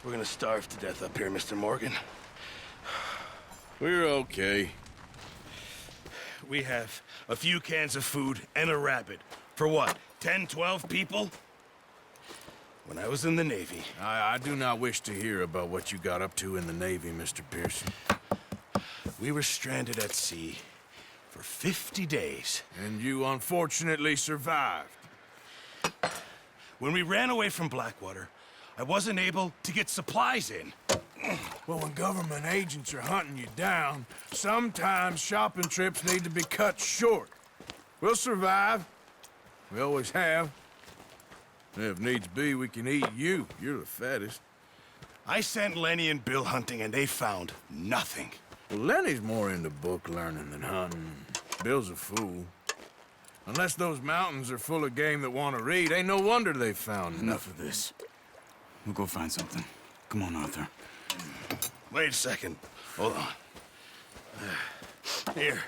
We're gonna starve to death up here, Mr. Morgan. We're okay. We have a few cans of food and a rabbit. For what, 10, 12 people? When I was in the Navy... I do not wish to hear about what you got up to in the Navy, Mr. Pearson. We were stranded at sea for 50 days. And you unfortunately survived. When we ran away from Blackwater, I wasn't able to get supplies in. Well, when government agents are hunting you down, sometimes shopping trips need to be cut short. We'll survive. We always have. If needs be, we can eat you. You're the fattest. I sent Lenny and Bill hunting, and they found nothing. Well, Lenny's more into book learning than hunting. Bill's a fool. Unless those mountains are full of game that want to read, ain't no wonder they found Enough of this. We'll go find something. Come on, Arthur. Wait a second. Hold on. Here.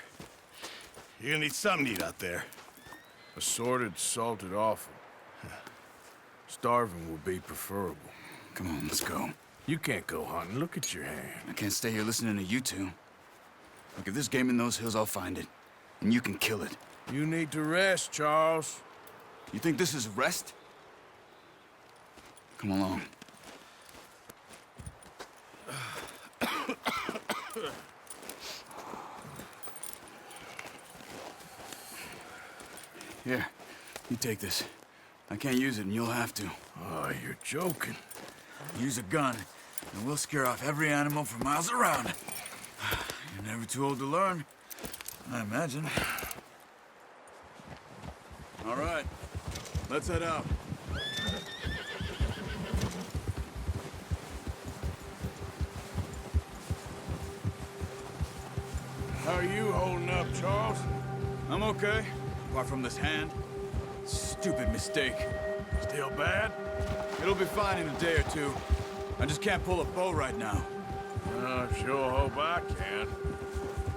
You're gonna need something to eat out there. Assorted, salted offal. Starving will be preferable. Come on, let's go. You can't go hunting. Look at your hand. I can't stay here listening to you two. Look, if there's game in those hills, I'll find it. And you can kill it. You need to rest, Charles. You think this is rest? Come along. Here, you take this. I can't use it, and you'll have to. Oh, you're joking. Use a gun, and we'll scare off every animal for miles around. You're never too old to learn, I imagine. All right, let's head out. How are you holding up, Charles? I'm okay, apart from this hand. Stupid mistake. Still bad? It'll be fine in a day or two. I just can't pull a bow right now. I sure hope I can.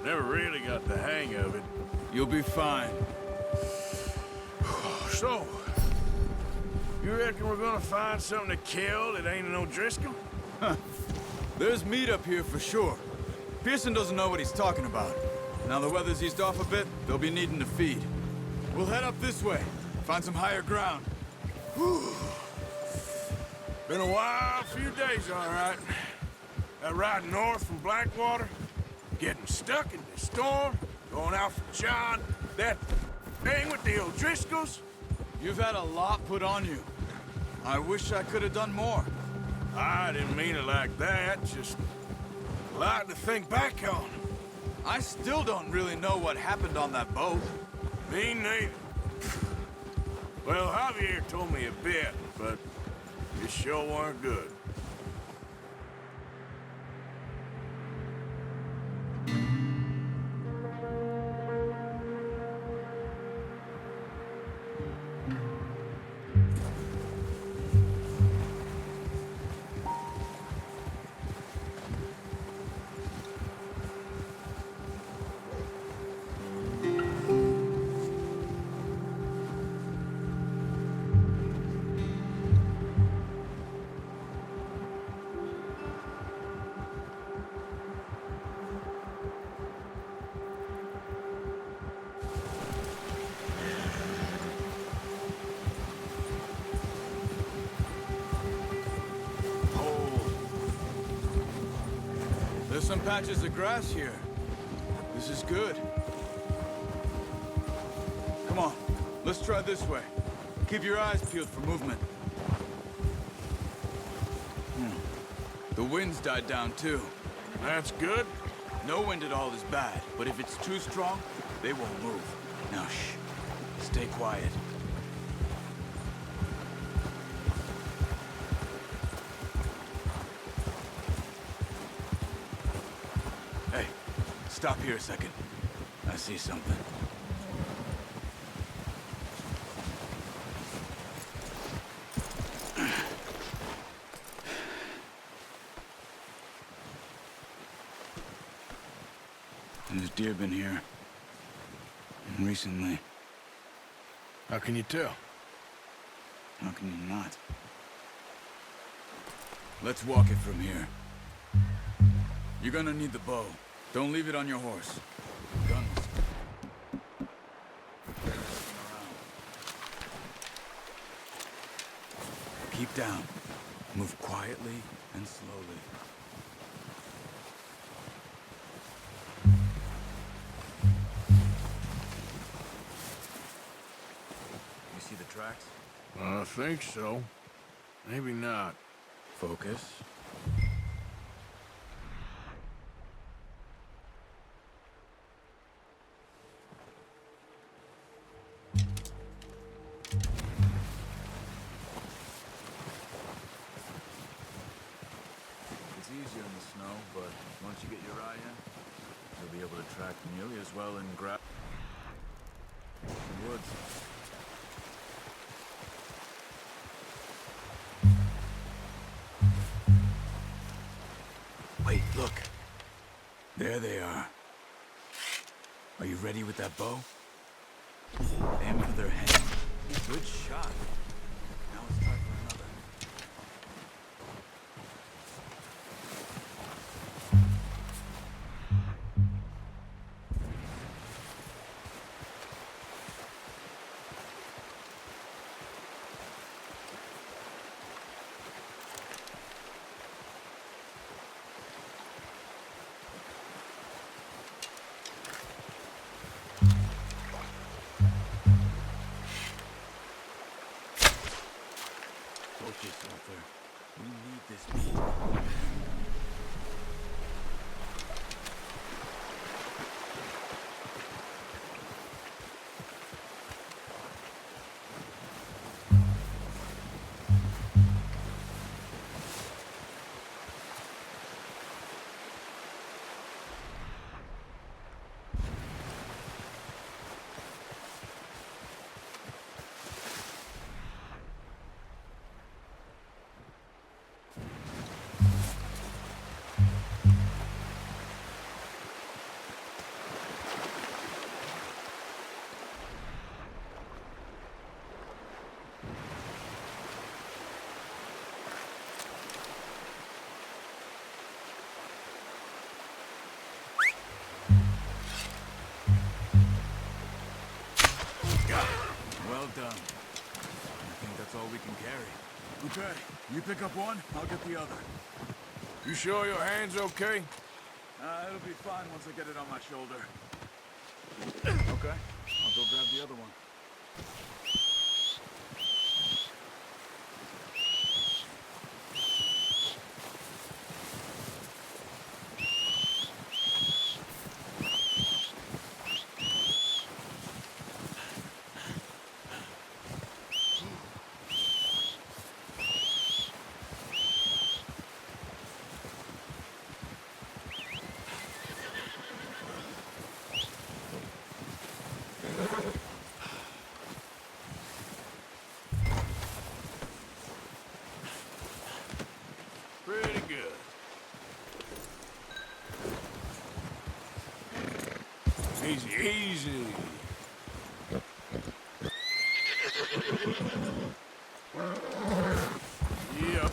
Never really got the hang of it. You'll be fine. So, you reckon we're gonna find something to kill that ain't no Driscoll? There's meat up here for sure. Pearson doesn't know what he's talking about. Now the weather's eased off a bit, they'll be needing to feed. We'll head up this way, find some higher ground. Whew. Been a wild few days, all right. That ride north from Blackwater, getting stuck in the storm, going out for John, that thing with the O'Driscolls. You've had a lot put on you. I wish I could have done more. I didn't mean it like that, just a lot to think back on. I still don't really know what happened on that boat. Me neither. Well, Javier told me a bit, but it sure weren't good. There's some patches of grass here. This is good. Come on, let's try this way. Keep your eyes peeled for movement. The wind's died down too. That's good. No wind at all is bad, but if it's too strong, they won't move. Now shh, stay quiet. Hey, stop here a second. I see something. There's deer been here. Recently. How can you tell? How can you not? Let's walk it from here. You're gonna need the bow. Don't leave it on your horse. Guns. Keep down. Move quietly and slowly. You see the tracks? I think so. Maybe not. Focus. It's easier in the snow, but once you get your eye in, you'll be able to track nearly as well in the woods. Wait, look. There they are. Are you ready with that bow? Aim for their head. Good shot. Now it's time for another. Focus, Arthur. We need this meat. Well done. I think that's all we can carry. Okay, you pick up one, I'll get the other. You sure your hand's okay? It'll be fine once I get it on my shoulder. Okay, I'll go grab the other one. Pretty good. Easy, easy. Yep.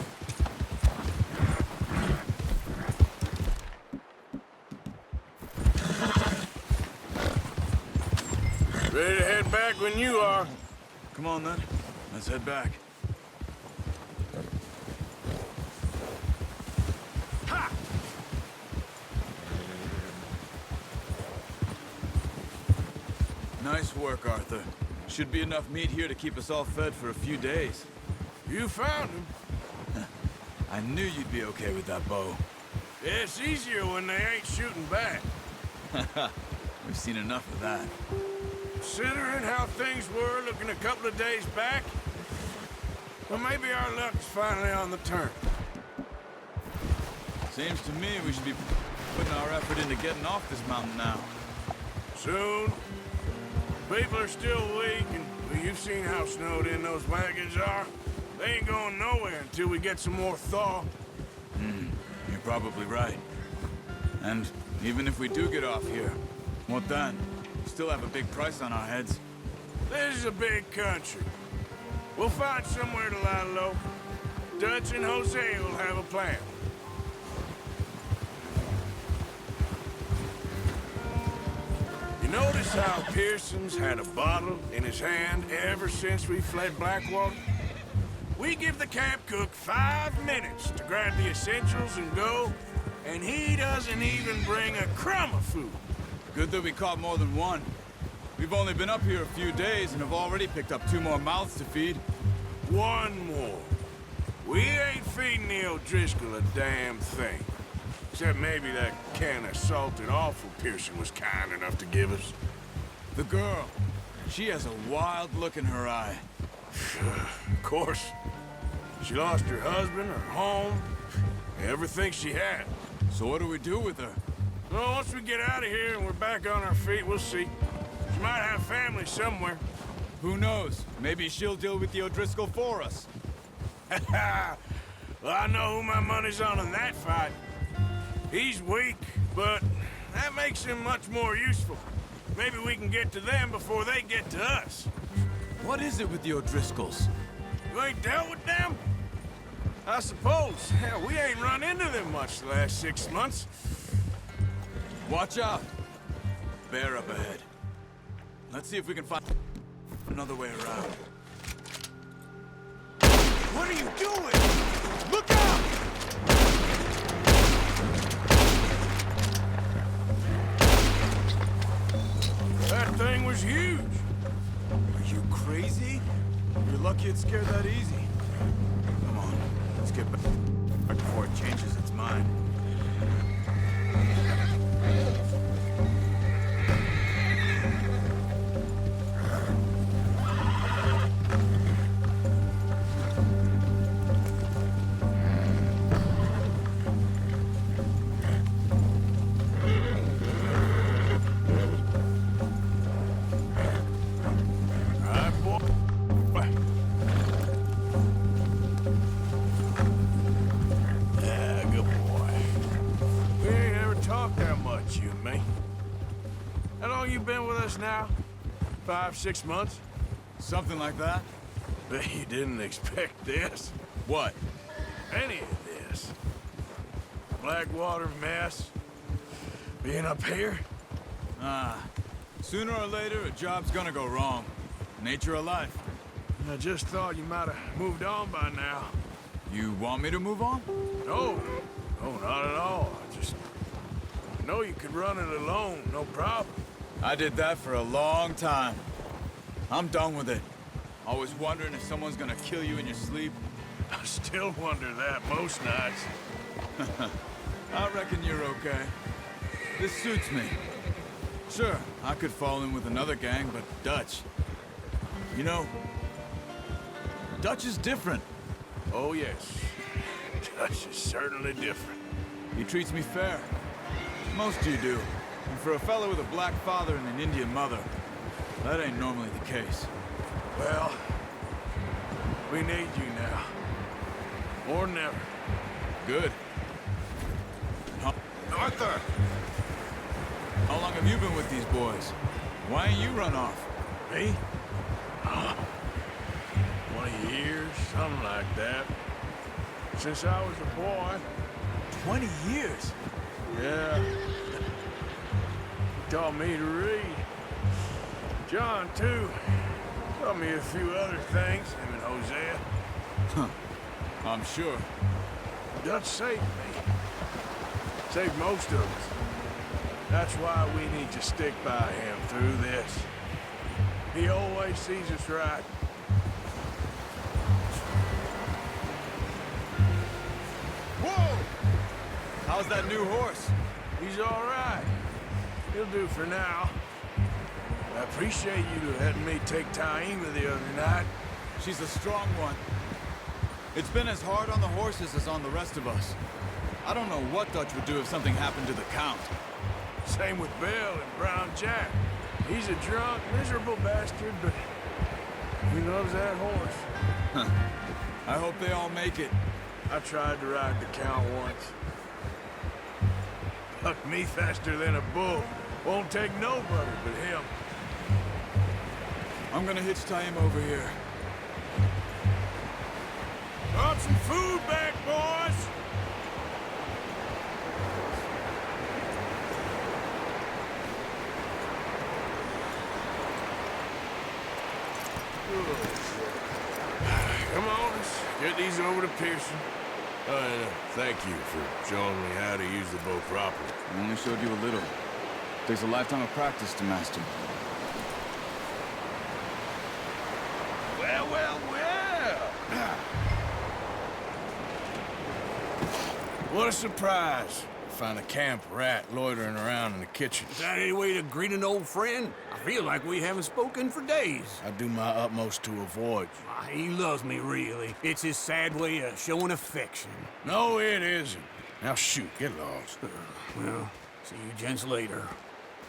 Ready to head back when you are. Come on then, let's head back. Nice work, Arthur. Should be enough meat here to keep us all fed for a few days. You found him. I knew you'd be okay with that bow. It's easier when they ain't shooting back. We've seen enough of that. Considering how things were looking a couple of days back, well, maybe our luck is finally on the turn. Seems to me we should be putting our effort into getting off this mountain now. Soon. People are still weak, and well, you've seen how snowed in those wagons are. They ain't going nowhere until we get some more thaw. You're probably right. And even if we do get off here, what then? We still have a big price on our heads. This is a big country. We'll find somewhere to lie low. Dutch and Jose will have a plan. You notice how Pearson's had a bottle in his hand ever since we fled Blackwater? We give the camp cook 5 minutes to grab the essentials and go, and he doesn't even bring a crumb of food. Good that we caught more than one. We've only been up here a few days and have already picked up 2 more mouths to feed. 1 more. We ain't feeding the O'Driscoll a damn thing. Except maybe that can of salted offal Pearson was kind enough to give us. The girl. She has a wild look in her eye. Of course. She lost her husband, her home, everything she had. So what do we do with her? Well, once we get out of here and we're back on our feet, we'll see. She might have family somewhere. Who knows? Maybe she'll deal with the O'Driscoll for us. Well, I know who my money's on in that fight. He's weak, but that makes him much more useful. Maybe we can get to them before they get to us. What is it with the O'Driscolls? You ain't dealt with them? I suppose. Hell, we ain't run into them much the last 6 months. Watch out! Bear up ahead. Let's see if we can find another way around. What are you doing? Look out! That thing was huge. Are you crazy? You're lucky it scared that easy. Come on, let's get back before it changes its mind. Now? 5, 6 months? Something like that? Bet you didn't expect this. What? Any of this. Blackwater mess. Being up here? Sooner or later, a job's gonna go wrong. Nature of life. I just thought you might have moved on by now. You want me to move on? No. No, not at all. I just know you could run it alone, no problem. I did that for a long time. I'm done with it. Always wondering if someone's gonna kill you in your sleep. I still wonder that most nights. I reckon you're okay. This suits me. Sure, I could fall in with another gang, but Dutch... You know, Dutch is different. Oh, yes. Dutch is certainly different. He treats me fair. Most of you do. And for a fellow with a black father and an Indian mother, that ain't normally the case. Well, we need you now. Or never. Good. Arthur! How long have you been with these boys? Why ain't you run off? Me? 20 years, something like that. Since I was a boy. 20 years? Yeah. Taught me to read. John, too. Taught me a few other things, him and Hosea. Huh. I'm sure. Dutch saved me. Saved most of us. That's why we need to stick by him through this. He always sees us right. Whoa! How's that new horse? He's all right. He'll do for now. I appreciate you letting me take Taima the other night. She's a strong one. It's been as hard on the horses as on the rest of us. I don't know what Dutch would do if something happened to the Count. Same with Bill and Brown Jack. He's a drunk, miserable bastard, but he loves that horse. Huh. I hope they all make it. I tried to ride the Count once. Bucked me faster than a bull. Won't take nobody but him. I'm gonna hitch tie him over here. Brought some food back, boys. Come on, let's get these over to Pearson. And thank you for showing me how to use the boat properly. I only showed you a little. Takes a lifetime of practice to master. Well, well, well. What a surprise. Find a camp rat loitering around in the kitchen. Is that any way to greet an old friend? I feel like we haven't spoken for days. I do my utmost to avoid you. He loves me, really. It's his sad way of showing affection. No, it isn't. Now shoot, get lost. Well, see you gents later.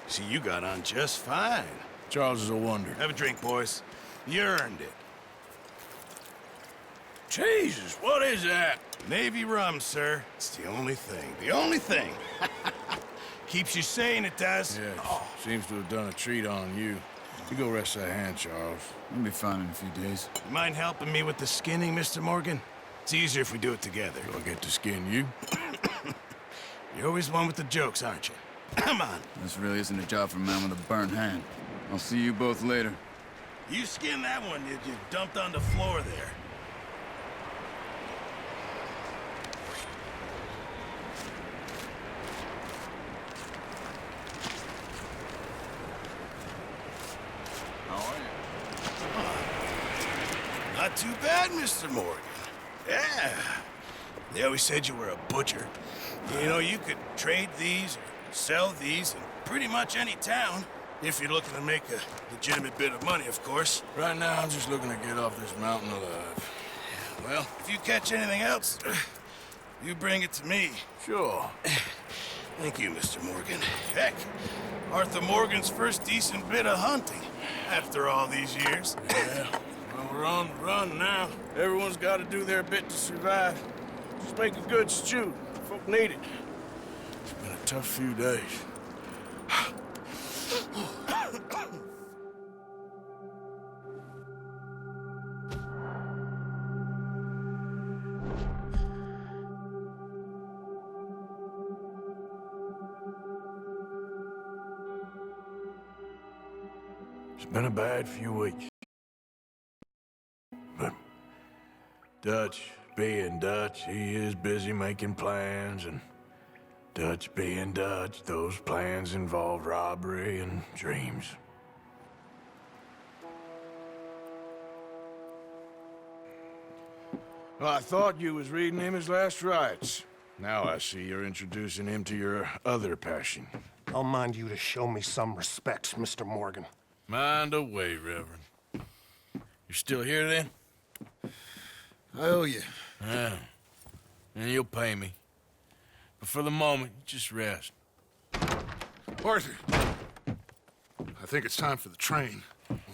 See, you got on just fine. Charles is a wonder. Have a drink, boys. You earned it. Jesus, what is that? Navy rum, sir. It's the only thing. The only thing. Keeps you sane, it does. Yeah, seems to have done a treat on you. You go rest that hand, Charles. I'll be fine in a few days. You mind helping me with the skinning, Mr. Morgan? It's easier if we do it together. Do I get to skin you? You're always one with the jokes, aren't you? Come on. This really isn't a job for a man with a burnt hand. I'll see you both later. You skinned that one you dumped on the floor there. How are you? Not too bad, Mr. Morgan. Yeah. They always said you were a butcher. You know, you could trade these or sell these in pretty much any town. If you're looking to make a legitimate bit of money, of course. Right now, I'm just looking to get off this mountain alive. Well, if you catch anything else, you bring it to me. Sure. Thank you, Mr. Morgan. Heck, Arthur Morgan's first decent bit of hunting after all these years. Yeah, well, we're on the run now. Everyone's got to do their bit to survive. Just make a good stew. Folk need it. It's been a tough few days. It's been a bad few weeks. But Dutch being Dutch, he is busy making plans, and Dutch being Dutch, those plans involve robbery and dreams. Well, I thought you was reading him his last rites. Now I see you're introducing him to your other passion. I'll mind you to show me some respect, Mr. Morgan. Mind away, Reverend. You still here, then? I owe you. Yeah. And you'll pay me. But for the moment, just rest. Arthur, I think it's time for the train.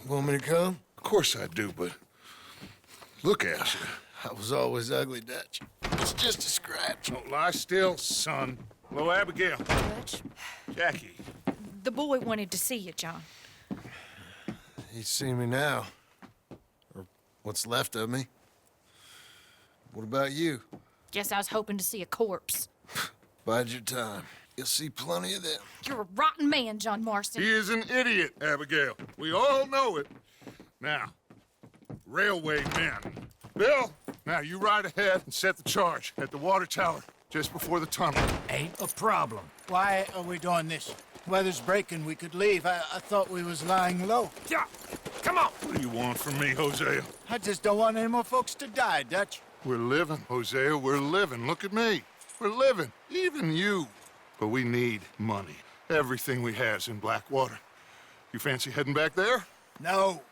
Want me to come? Of course I do, but look at you. I was always ugly, Dutch. It's just a scratch. Don't lie still, son. Hello, Abigail. Dutch, Jackie. the boy wanted to see you, John. He's seen me now. Or what's left of me. What about you? Guess I was hoping to see a corpse. Bide your time. You'll see plenty of them. You're a rotten man, John Marston. He is an idiot, Abigail. We all know it. Now, railway men. Bill, now you ride ahead and set the charge at the water tower just before the tunnel. Ain't a problem. Why are we doing this? Weather's breaking. We could leave. I thought we was lying low. Yeah, come on. What do you want from me, Hosea? I just don't want any more folks to die, Dutch. We're living, Hosea. We're living. Look at me. We're living. Even you. But we need money. Everything we has in Blackwater. You fancy heading back there? No.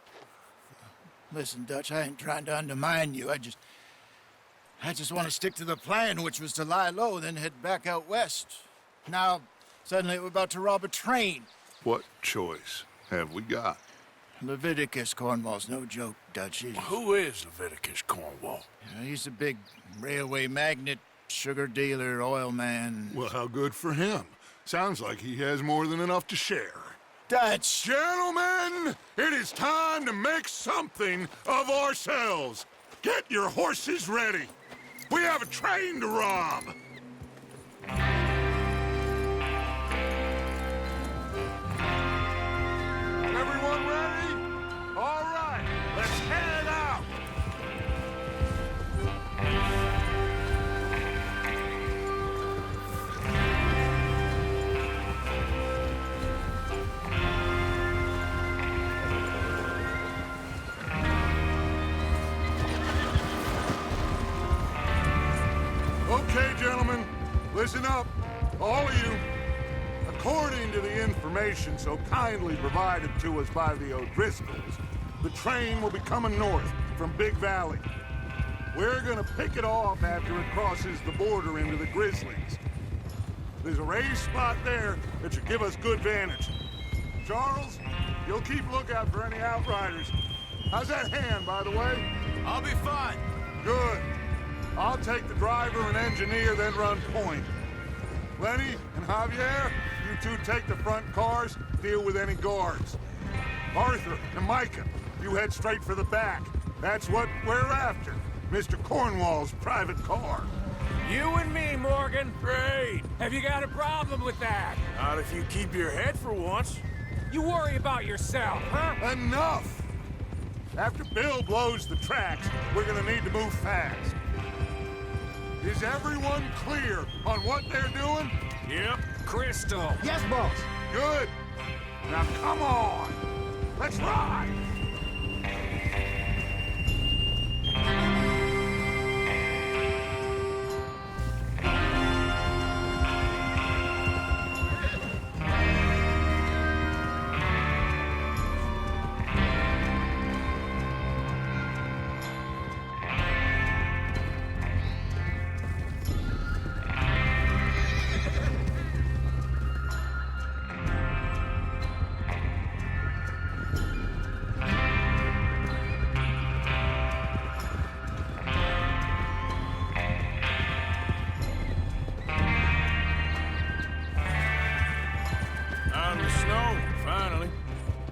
Listen, Dutch, I ain't trying to undermine you. I just want to stick to the plan, which was to lie low, then head back out west. Now, suddenly we're about to rob a train. What choice have we got? Leviticus Cornwall's no joke, Dutch. Who is Leviticus Cornwall? He's a big railway magnate, sugar dealer, oil man. Well, how good for him. Sounds like he has more than enough to share. Dutch! Gentlemen, it is time to make something of ourselves. Get your horses ready. We have a train to rob! Everyone ready? All right, let's head out! Okay, gentlemen, listen up, all of you. According to the information so kindly provided to us by the O'Driscolls, the train will be coming north from Big Valley. We're gonna pick it off after it crosses the border into the Grizzlies. There's a raised spot there that should give us good vantage. Charles, you'll keep lookout for any outriders. How's that hand, by the way? I'll be fine. Good. I'll take the driver and engineer, then run point. Lenny and Javier, you two take the front cars, deal with any guards. Arthur and Micah, you head straight for the back. That's what we're after. Mr. Cornwall's private car. You and me, Morgan. Great. Have you got a problem with that? Not if you keep your head for once. You worry about yourself, huh? Enough! After Bill blows the tracks, we're gonna need to move fast. Is everyone clear on what they're doing? Yep, crystal. Yes, boss. Good. Now come on. Let's ride.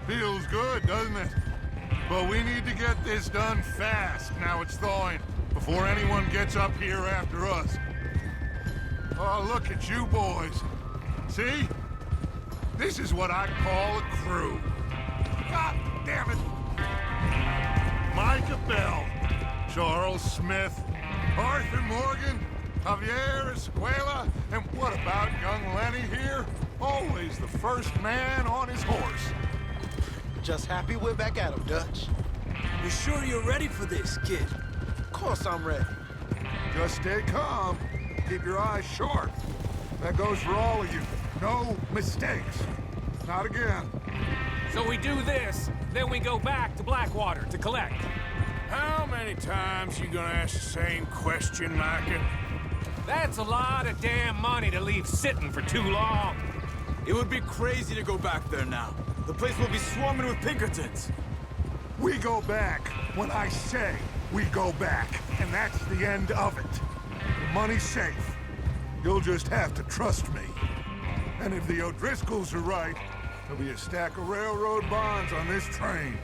Feels good, doesn't it? But we need to get this done fast, now it's thawing, before anyone gets up here after us. Oh, look at you boys. See? This is what I call a crew. God damn it! Micah Bell, Charles Smith, Arthur Morgan, Javier Escuela, and what about young Lenny here? Always the first man on his horse. Just happy we're back at him, Dutch. You sure you're ready for this, kid? Of course I'm ready. Just stay calm. Keep your eyes sharp. That goes for all of you. No mistakes. Not again. So we do this, then we go back to Blackwater to collect. How many times you gonna ask the same question, Micah? That's a lot of damn money to leave sitting for too long. It would be crazy to go back there now. The place will be swarming with Pinkertons. We go back when I say we go back, and that's the end of it. The money's safe. You'll just have to trust me. And if the O'Driscolls are right, there'll be a stack of railroad bonds on this train.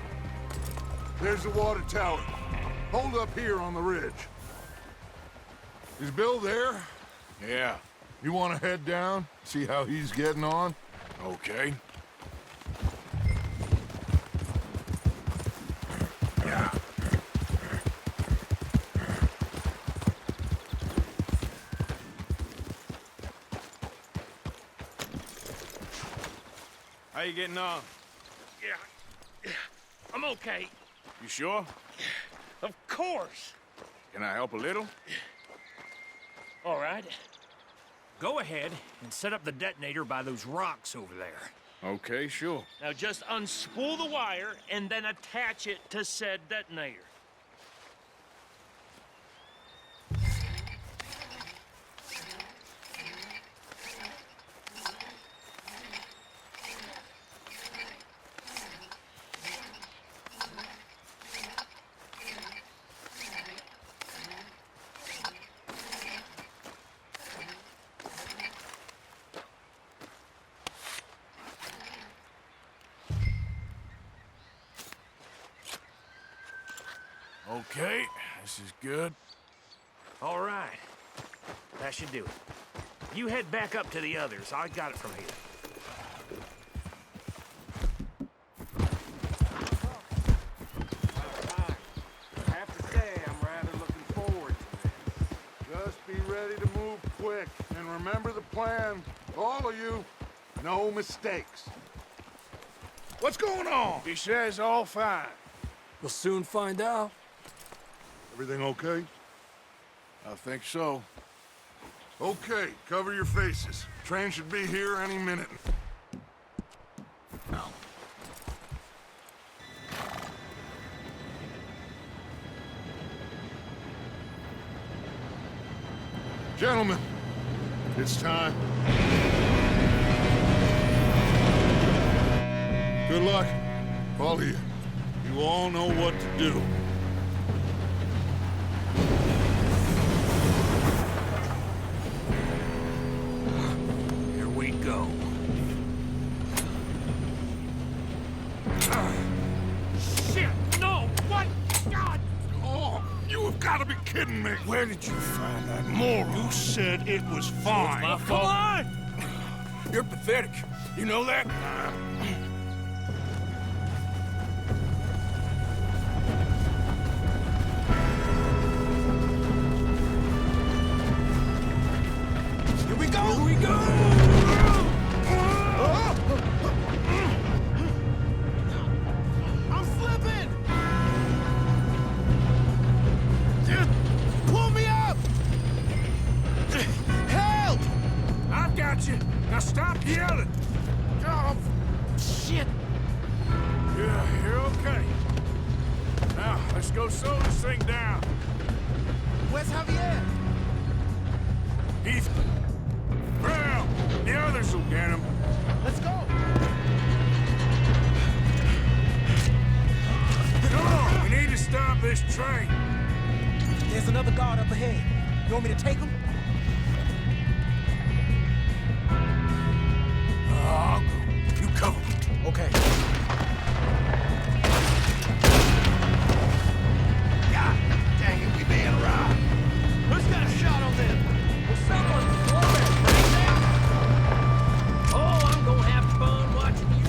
There's the water tower. Hold up here on the ridge. Is Bill there? Yeah. You want to head down, see how he's getting on? Okay. How you getting on? Yeah, I'm okay. You sure? Of course. Can I help a little? All right. Go ahead and set up the detonator by those rocks over there. Okay, sure. Now just unspool the wire and then attach it to said detonator. Okay, this is good. All right. That should do it. You head back up to the others. I got it from here. I have to say, I'm rather looking forward to this. Just be ready to move quick, and remember the plan. All of you, no mistakes. What's going on? He says all fine. We'll soon find out. Everything okay? I think so. Okay, cover your faces. Train should be here any minute. Now. Gentlemen, it's time. Good luck, all of you. You all know what to do. Here we go. Shit! No! What? God! Oh, you have got to be kidding me. Where did you find that moron? You said it was fine. My fault. Come on! You're pathetic. You know that? Here we go! Here we go! I'm slipping! Pull me up! Help! I've got you. Now stop yelling. Oh, shit! Yeah, you're okay. Now, let's go slow this thing down. Where's Javier? Heath. Brown. The others will get him. Let's go! Come on, we need to stop this train. There's another guard up ahead. You want me to take him? I'll go. You cover me. Okay. God dang it, we being robbed. Who's got a shot on them? Well, someone throw it, Oh, I'm gonna have fun watching you.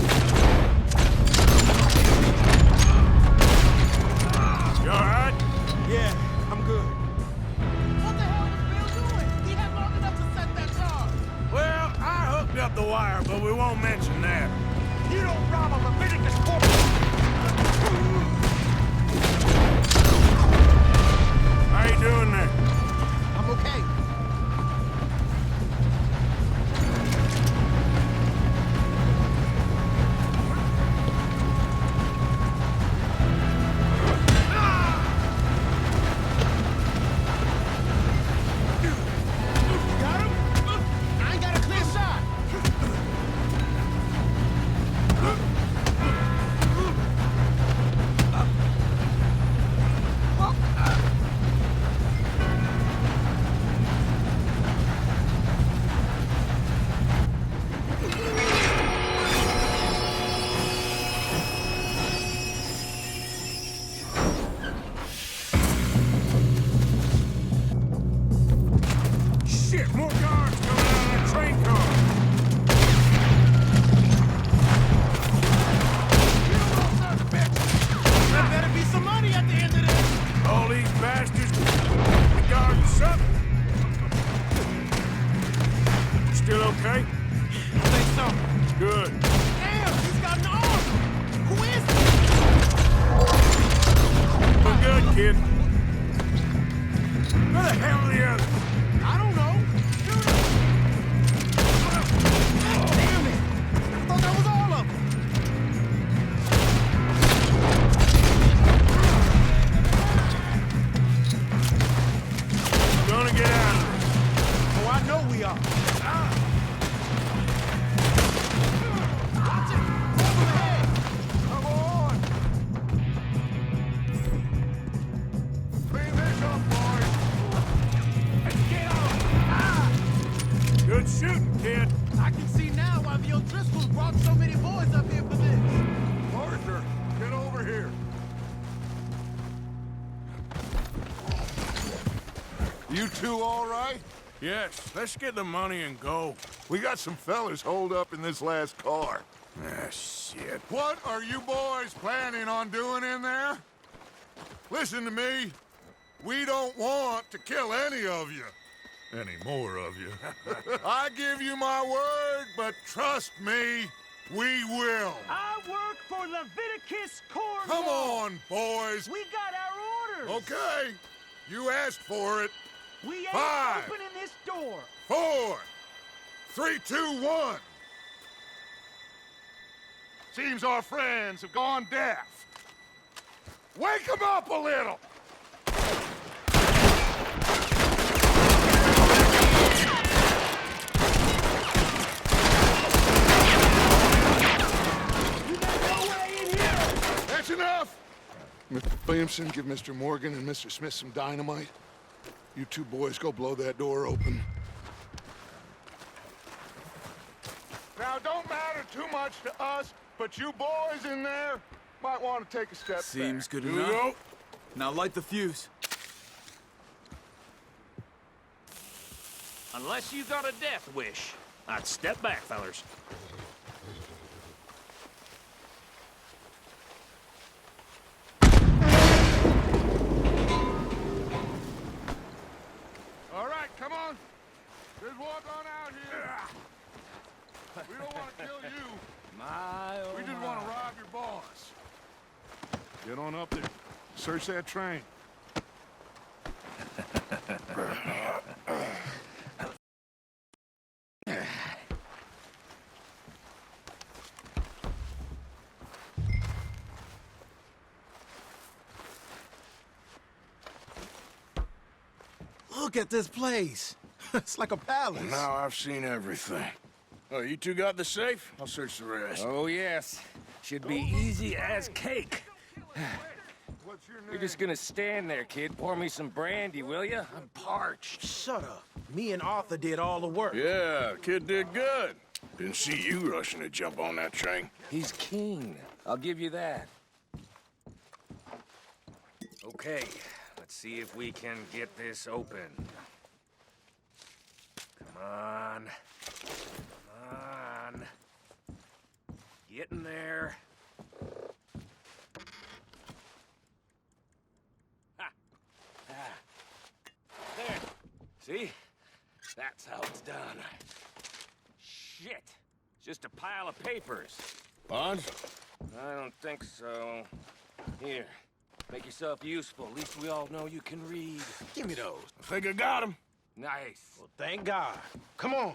You all right? Yeah, I'm good. What the hell was Bill doing? He had long enough to set that charge. Well, I hooked up the wire, but we won't mention that. You don't rob a Leviticus corporal. How you doing there? I'm okay. Got him? I ain't got a clear shot. Shit, more guards coming out of that train car. There better be some money at the end of this. All these bastards, the guard something. Still okay? I think so. Good. Damn, he's got an arm. Who is he? We're good, kid. Where the hell are the others? I don't know. Shoot him. Damn it. I thought that was all of them. Gonna get out of this. Oh, I know we are. Watch it. Over the head. Come on. You two all right? Yes, let's get the money and go. We got some fellas holed up in this last car. Ah, shit. What are you boys planning on doing in there? Listen to me. We don't want to kill any of you. Any more of you. I give you my word, but trust me, we will. I work for Leviticus Corps. Come on, boys. We got our orders. Okay. You asked for it. We ain't 5, opening this door. 4, 3, 2, 1. Seems our friends have gone deaf. Wake them up a little! That's enough! Mr. Williamson, give Mr. Morgan and Mr. Smith some dynamite. You two boys go blow that door open. Now, don't matter too much to us, but you boys in there might want to take a step Seems back. good Here we enough. go. Now light the fuse. Unless you got a death wish, I'd step back, fellers. All right, come on. Just walk on out here. We don't want to kill you. We just want to rob your boss. Get on up there. Search that train. Look at this place. It's like a palace. Now I've seen everything. Oh, you two got the safe? I'll search the rest. Oh, yes. Should be easy as cake. What's your name? You're just gonna stand there, kid. Pour me some brandy, will you? I'm parched. Shut up. Me and Arthur did all the work. Yeah, kid did good. Didn't see you rushing to jump on that train. He's keen. I'll give you that. Okay, let's see if we can get this open. Come on. Come on. Get in there. Ha! Ah. There. See? That's how it's done. Shit. It's just a pile of papers. Bonds? I don't think so. Here. Make yourself useful. At least we all know you can read. Give me those. I think I got him. Nice. Well, thank God. Come on.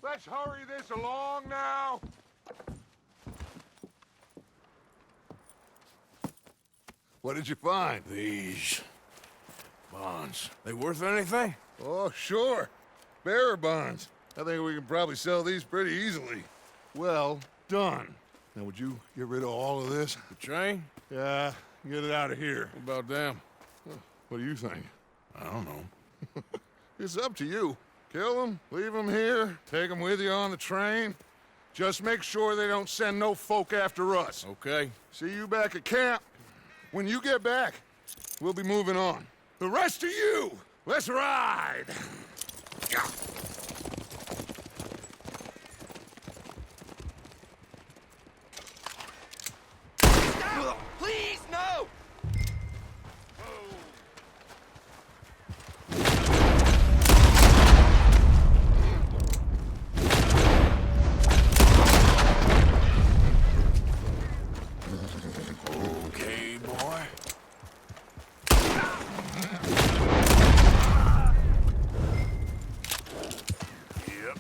Let's hurry this along now. What did you find? These bonds. They worth anything? Oh, sure. Bearer bonds. I think we can probably sell these pretty easily. Well done. Now, would you get rid of all of this? The train? Yeah, get it out of here. What about them? What do you think? I don't know. It's up to you. Kill them, leave them here, take them with you on the train. Just make sure they don't send no folk after us. Okay. See you back at camp. When you get back, we'll be moving on. The rest of you, let's ride! Please, no! Okay, boy. Yep.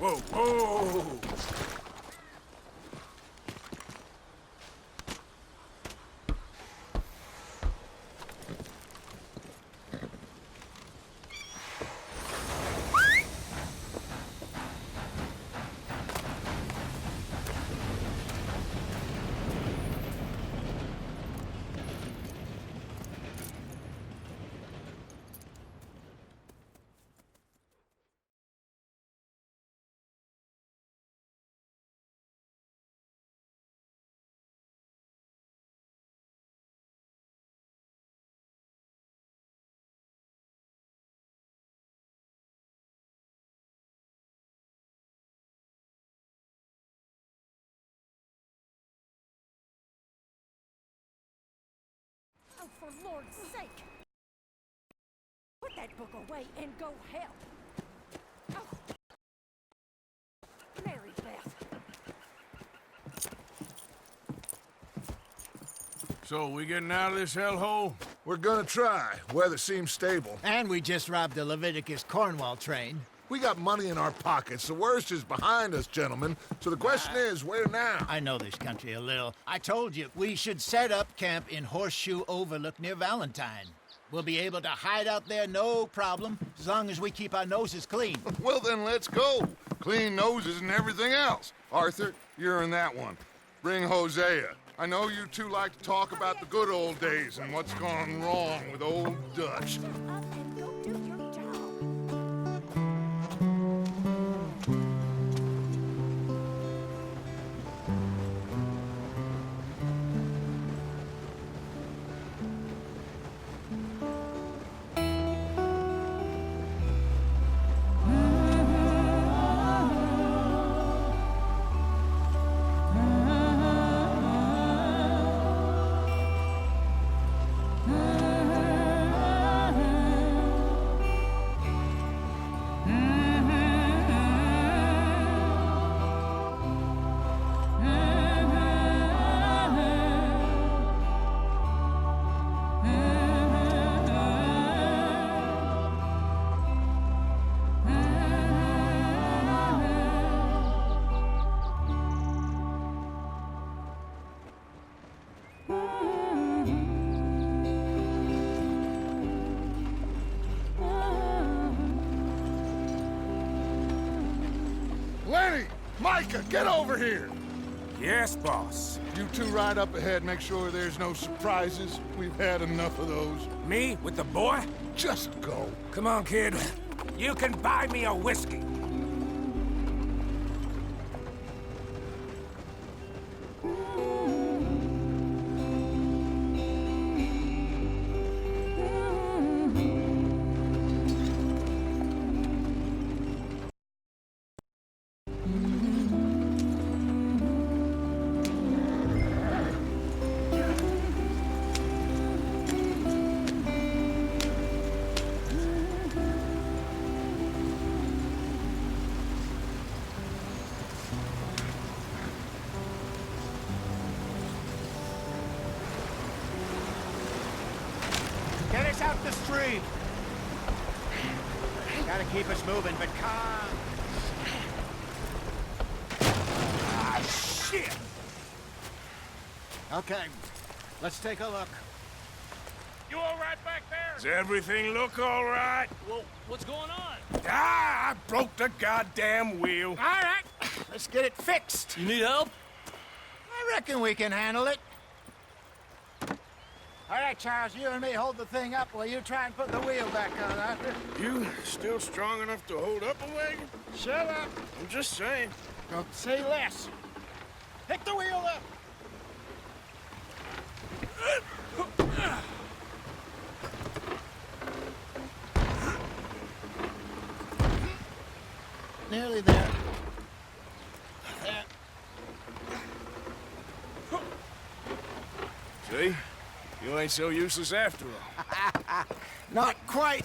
Whoa, whoa! for Lord's sake! Put that book away and go help! Oh. Mary Beth. So, we getting out of this hellhole? We're gonna try. Weather seems stable. And we just robbed the Leviticus Cornwall train. We got money in our pockets. The worst is behind us, gentlemen. So the question is, where now? I know this country a little. I told you, we should set up camp in Horseshoe Overlook near Valentine. We'll be able to hide out there, no problem, as long as we keep our noses clean. Well, then let's go. Clean noses and everything else. Arthur, you're in that one. Bring Hosea. I know you two like to talk about the good old days and what's gone wrong with old Dutch. Up and go do your job. Lenny! Micah, get over here! Yes, boss. You two ride up ahead, make sure there's no surprises. We've had enough of those. Me with the boy? Just go. Come on, kid. You can buy me a whiskey. Get us out the street! Gotta keep us moving, but calm. Ah, shit! Okay, let's take a look. You all right back there? Does everything look all right? Well, what's going on? Ah, I broke the goddamn wheel. All right, let's get it fixed. You need help? I reckon we can handle it. All right, Charles, you and me hold the thing up while you try and put the wheel back on, Arthur. You still strong enough to hold up a wagon? Shut up. I'm just saying. Don't say less. Pick the wheel up. Nearly there. There. See? You ain't so useless after all. Not quite.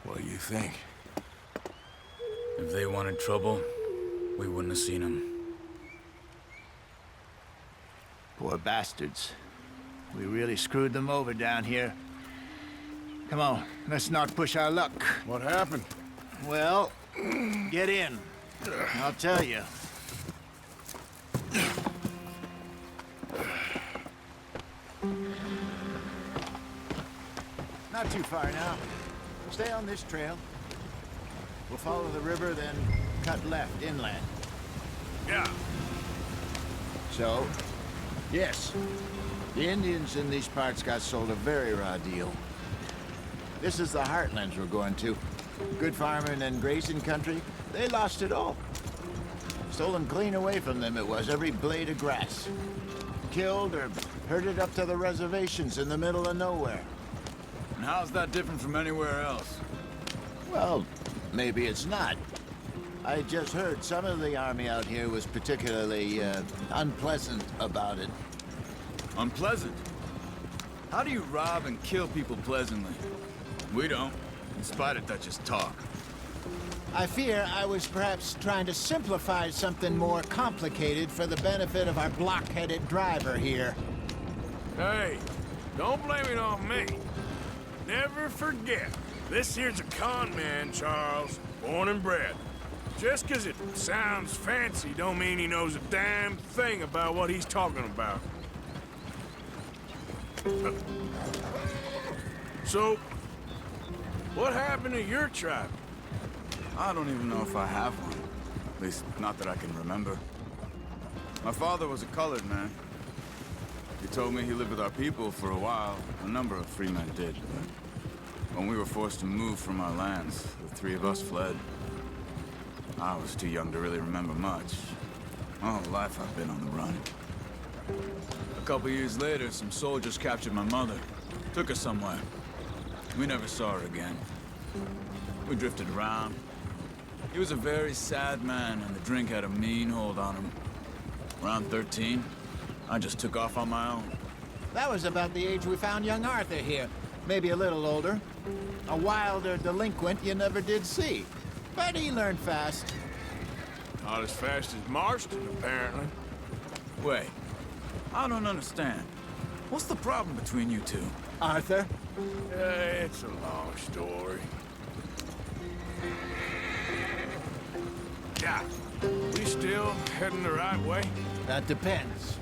What do you think? If they wanted trouble, we wouldn't have seen them. Poor bastards. We really screwed them over down here. Come on, let's not push our luck. What happened? Well, get in. I'll tell you. Not too far now. Stay on this trail. We'll follow the river, then cut left inland. Yeah. So, yes, the Indians in these parts got sold a very raw deal. This is the heartlands we're going to. Good farming and grazing country, they lost it all. Stolen clean away from them it was, every blade of grass. Killed or herded up to the reservations in the middle of nowhere. And how's that different from anywhere else? Well, maybe it's not. I just heard some of the army out here was particularly unpleasant about it. Unpleasant? How do you rob and kill people pleasantly? We don't, in spite of Dutch's talk. I fear I was perhaps trying to simplify something more complicated for the benefit of our blockheaded driver here. Hey, don't blame it on me. Never forget, this here's a con man, Charles, born and bred. Just 'cause it sounds fancy don't mean he knows a damn thing about what he's talking about. So, what happened to your tribe? I don't even know if I have one. At least, not that I can remember. My father was a colored man. He told me he lived with our people for a while. A number of free men did. But when we were forced to move from our lands, the three of us fled. I was too young to really remember much. My whole life I've been on the run. A couple years later, some soldiers captured my mother. Took her somewhere. We never saw her again. We drifted around. He was a very sad man, and the drink had a mean hold on him. Around 13, I just took off on my own. That was about the age we found young Arthur here. Maybe a little older. A wilder delinquent you never did see. But he learned fast. Not as fast as Marston, apparently. Wait, I don't understand. What's the problem between you two? Arthur? It's a long story. Yeah, we still heading the right way? That depends.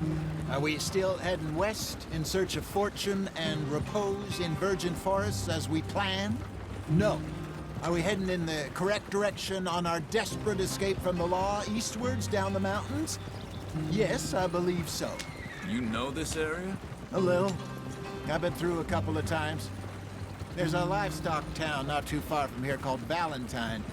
Are we still heading west in search of fortune and repose in virgin forests as we planned? No. Are we heading in the correct direction on our desperate escape from the law eastwards down the mountains? Yes, I believe so. You know this area? A little. I've been through a couple of times. There's a livestock town not too far from here called Valentine.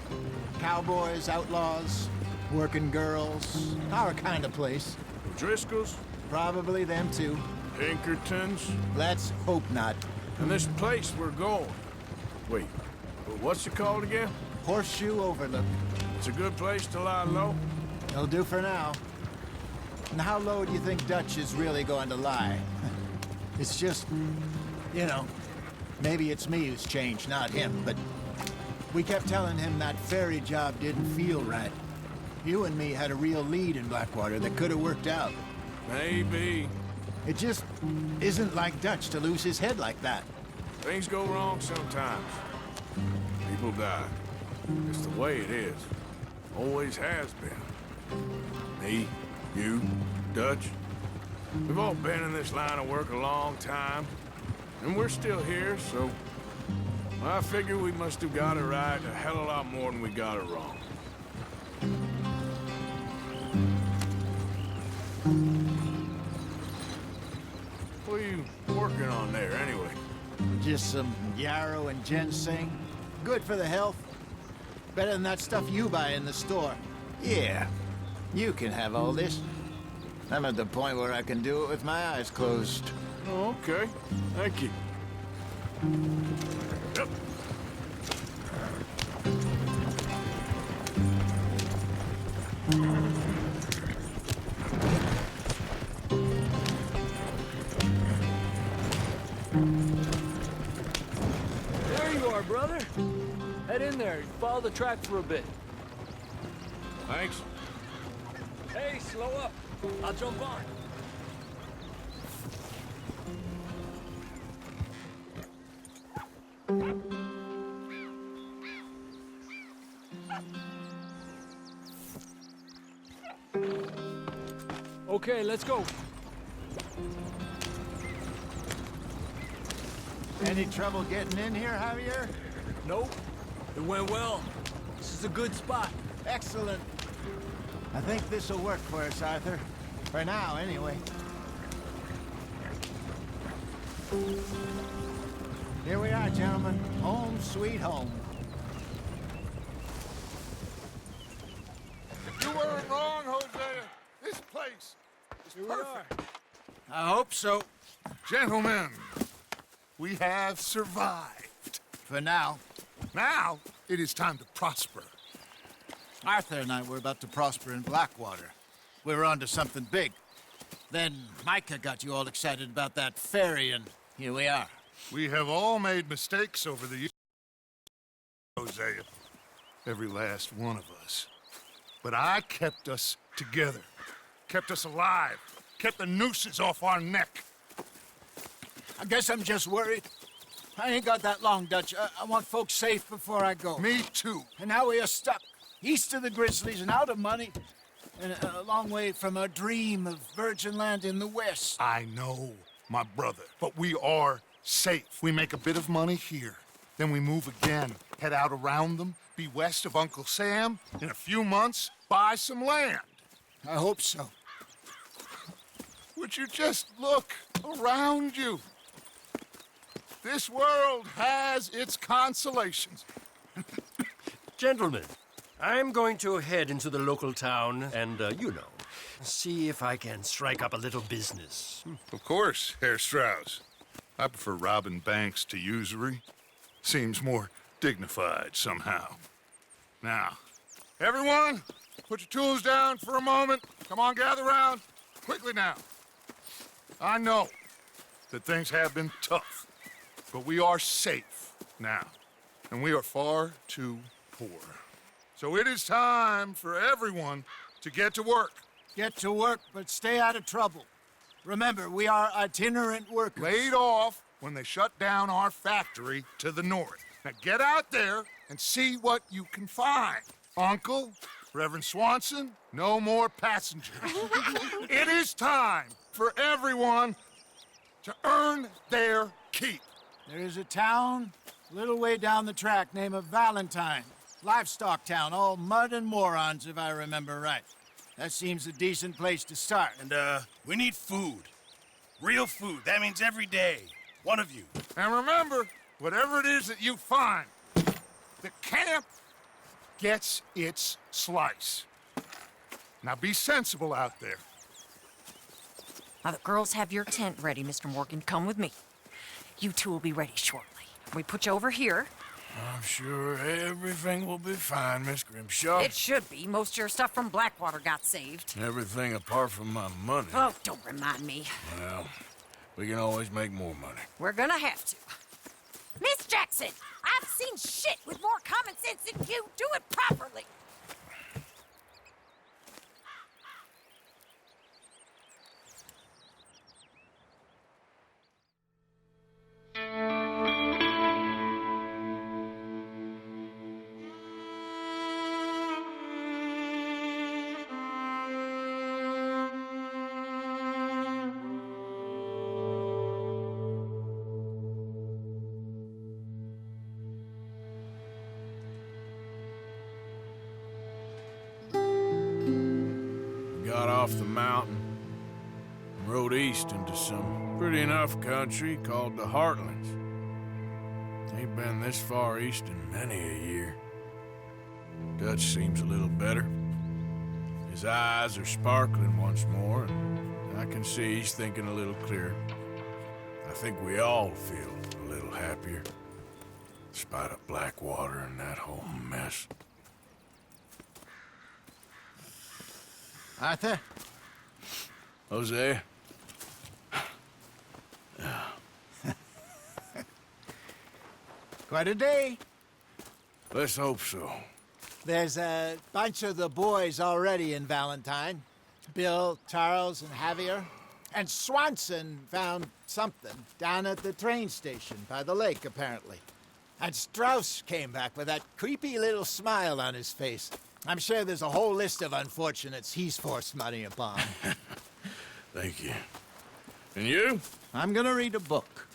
Cowboys, outlaws, working girls, our kind of place. Driscoll's? Probably them too. Pinkertons? Let's hope not. And this place we're going. Wait, what's it called again? Horseshoe Overlook. It's a good place to lie low? It'll do for now. And how low do you think Dutch is really going to lie? It's just, you know, maybe it's me who's changed, not him, but we kept telling him that ferry job didn't feel right. You and me had a real lead in Blackwater that could have worked out. Maybe. It just isn't like Dutch to lose his head like that. Things go wrong sometimes. People die. It's the way it is. Always has been. Me, you, Dutch. We've all been in this line of work a long time. And we're still here, so... I figure we must have got it right a hell of a lot more than we got it wrong. What are you working on there, anyway? Just some yarrow and ginseng. Good for the health. Better than that stuff you buy in the store. Yeah, you can have all this. I'm at the point where I can do it with my eyes closed. Oh, okay. Thank you. Yep. There you are, brother. Head in there. Follow the track for a bit. Thanks. Hey, slow up. I'll jump on. Okay, let's go. Any trouble getting in here, Javier? Nope. It went well. This is a good spot. Excellent. I think this will work for us, Arthur. For now, anyway. Here we are, gentlemen. Home sweet home. You weren't wrong, Hosea. This place is perfect. I hope so. Gentlemen, we have survived. For now. Now, it is time to prosper. Arthur and I were about to prosper in Blackwater. We were onto something big. Then Micah got you all excited about that ferry, and here we are. We have all made mistakes over the years, Hosea. Every last one of us. But I kept us together. Kept us alive. Kept the nooses off our neck. I guess I'm just worried. I ain't got that long, Dutch. I want folks safe before I go. Me too. And now we are stuck, east of the Grizzlies and out of money, and a long way from our dream of virgin land in the west. I know, my brother, but we are safe. We make a bit of money here, then we move again, head out around them, be west of Uncle Sam, in a few months, buy some land. I hope so. Would you just look around you? This world has its consolations. Gentlemen, I'm going to head into the local town and, see if I can strike up a little business. Of course, Herr Strauss. I prefer robbing banks to usury. Seems more dignified somehow. Now, everyone, put your tools down for a moment. Come on, gather round. Quickly now. I know that things have been tough, but we are safe now, and we are far too poor. So it is time for everyone to get to work. Get to work, but stay out of trouble. Remember, we are itinerant workers. Laid off when they shut down our factory to the north. Now get out there and see what you can find. Uncle, Reverend Swanson, no more passengers. It is time for everyone to earn their keep. There is a town a little way down the track named Valentine. Livestock town, all mud and morons, if I remember right. That seems a decent place to start. And, we need food. Real food. That means every day. One of you. And remember, whatever it is that you find, the camp gets its slice. Now be sensible out there. Now, the girls have your tent ready, Mr. Morgan. Come with me. You two will be ready shortly. We put you over here. I'm sure everything will be fine, Miss Grimshaw. It should be. Most of your stuff from Blackwater got saved. Everything apart from my money. Oh, don't remind me. Well, we can always make more money. We're gonna have to. Miss Jackson, I've seen shit with more common sense than you. Do it properly. Got off the mountain and rode east into some pretty enough country called the Heartlands. Ain't been this far east in many a year. Dutch seems a little better. His eyes are sparkling once more, and I can see he's thinking a little clearer. I think we all feel a little happier, despite of Blackwater and that whole mess. Arthur? Hosea? Quite a day. Let's hope so. There's a bunch of the boys already in Valentine. Bill, Charles, and Javier. And Swanson found something down at the train station by the lake, apparently. And Strauss came back with that creepy little smile on his face. I'm sure there's a whole list of unfortunates he's forced money upon. Thank you. And you? I'm gonna read a book.